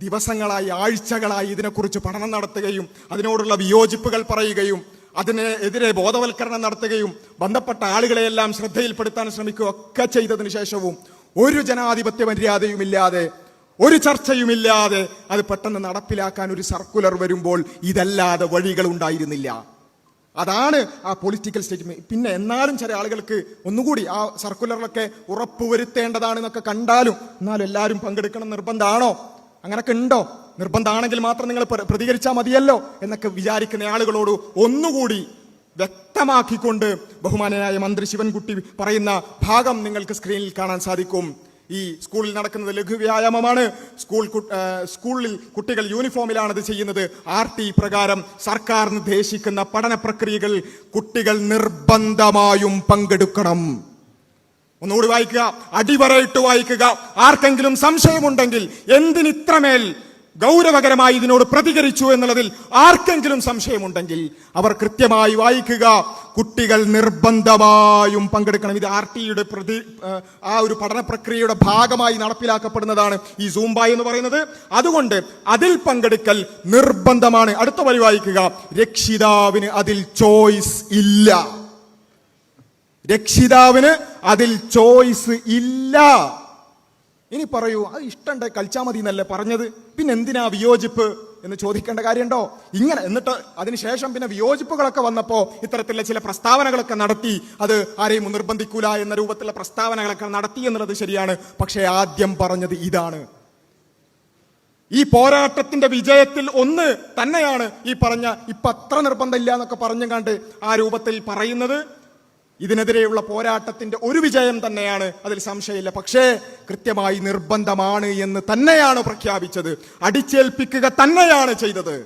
ദിവസങ്ങളായി ആഴ്ചകളായി ഇതിനെക്കുറിച്ച് പഠനം നടത്തുകയും അതിനോടുള്ള വിയോജിപ്പുകൾ പറയുകയും അതിനെതിരെ ബോധവൽക്കരണം നടത്തുകയും ബന്ധപ്പെട്ട ആളുകളെയെല്ലാം ശ്രദ്ധയിൽപ്പെടുത്താൻ ശ്രമിക്കുകയും ഒക്കെ ചെയ്തതിനു ശേഷവും ഒരു ജനാധിപത്യ മര്യാദയുമില്ലാതെ ഒരു ചർച്ചയുമില്ലാതെ അത് പെട്ടെന്ന് നടപ്പിലാക്കാൻ ഒരു സർക്കുലർ വരുമ്പോൾ ഇതല്ലാതെ വഴികൾ ഉണ്ടായിരുന്നില്ല. അതാണ് ആ പൊളിറ്റിക്കൽ സ്റ്റേറ്റ്മെന്റ്. പിന്നെ എന്നാലും ചില ആളുകൾക്ക് ഒന്നുകൂടി ആ സർക്കുലറിലൊക്കെ ഉറപ്പുവരുത്തേണ്ടതാണെന്നൊക്കെ കണ്ടാലും എന്നാലും എല്ലാവരും പങ്കെടുക്കണം നിർബന്ധമാണോ, അങ്ങനൊക്കെ ഉണ്ടോ, നിർബന്ധമാണെങ്കിൽ മാത്രം നിങ്ങൾ പ്രതികരിച്ചാൽ മതിയല്ലോ എന്നൊക്കെ വിചാരിക്കുന്ന ആളുകളോട് ഒന്നുകൂടി വ്യക്തമാക്കിക്കൊണ്ട് ബഹുമാനനായ മന്ത്രി ശിവൻകുട്ടി പറയുന്ന ഭാഗം നിങ്ങൾക്ക് സ്ക്രീനിൽ കാണാൻ സാധിക്കും. ഈ സ്കൂളിൽ നടക്കുന്നത് ലഘുവ്യായാമമാണ്. സ്കൂളിൽ കുട്ടികൾ യൂണിഫോമിലാണ് ഇത് ചെയ്യുന്നത്. RT പ്രകാരം സർക്കാർ നിർദ്ദേശിക്കുന്ന പഠന പ്രക്രിയകൾ കുട്ടികൾ നിർബന്ധമായും പങ്കെടുക്കണം. ഒന്നുകൂടി വായിക്കുക, അടിവരയിട്ട് വായിക്കുക. ആർക്കെങ്കിലും സംശയമുണ്ടെങ്കിൽ എന്തിനിത്രമേൽ ഗൗരവകരമായി ഇതിനോട് പ്രതികരിച്ചു എന്നുള്ളതിൽ ആർക്കെങ്കിലും സംശയമുണ്ടെങ്കിൽ അവർ കൃത്യമായി വായിക്കുക. കുട്ടികൾ നിർബന്ധമായും പങ്കെടുക്കണം. ഇത് RTയുടെ ആ ഒരു പഠന പ്രക്രിയയുടെ ഭാഗമായി നടപ്പിലാക്കപ്പെടുന്നതാണ് ഈ സൂംബ എന്ന് പറയുന്നത്. അതുകൊണ്ട് അതിൽ പങ്കെടുക്കൽ നിർബന്ധമാണ്. അടുത്ത വരി വായിക്കുക. രക്ഷിതാവിന് അതിൽ ചോയ്സ് ഇല്ല. രക്ഷിതാവിന് അതിൽ ചോയ്സ് ഇല്ല. ഇനി പറയൂ, അത് ഇഷ്ടമുണ്ട് കളിച്ചാൽ മതി എന്നല്ലേ പറഞ്ഞത്, പിന്നെ എന്തിനാ വിയോജിപ്പ് എന്ന് ചോദിക്കേണ്ട കാര്യമുണ്ടോ? ഇങ്ങനെ എന്നിട്ട് അതിനുശേഷം പിന്നെ വിയോജിപ്പുകളൊക്കെ വന്നപ്പോ ഇത്തരത്തിലുള്ള ചില പ്രസ്താവനകളൊക്കെ നടത്തി. അത് ആരെയും നിർബന്ധിക്കൂല എന്ന രൂപത്തിലുള്ള പ്രസ്താവനകളൊക്കെ നടത്തി എന്നുള്ളത് ശരിയാണ്. പക്ഷേ ആദ്യം പറഞ്ഞത് ഇതാണ്. ഈ പോരാട്ടത്തിന്റെ വിജയത്തിൽ ഒന്ന് തന്നെയാണ് ഈ പറഞ്ഞ ഇപ്പൊ അത്ര നിർബന്ധമില്ല എന്നൊക്കെ പറഞ്ഞു കണ്ട് ആ രൂപത്തിൽ പറയുന്നത്. ഇതിനെതിരെയുള്ള പോരാട്ടത്തിന്റെ ഒരു വിജയം തന്നെയാണ്, അതിൽ സംശയമില്ല. പക്ഷേ കൃത്യമായി നിർബന്ധമാണ് എന്ന് തന്നെയാണ് പ്രഖ്യാപിച്ചത്. അടിച്ചേൽപ്പിക്കുക തന്നെയാണ് ചെയ്തത്.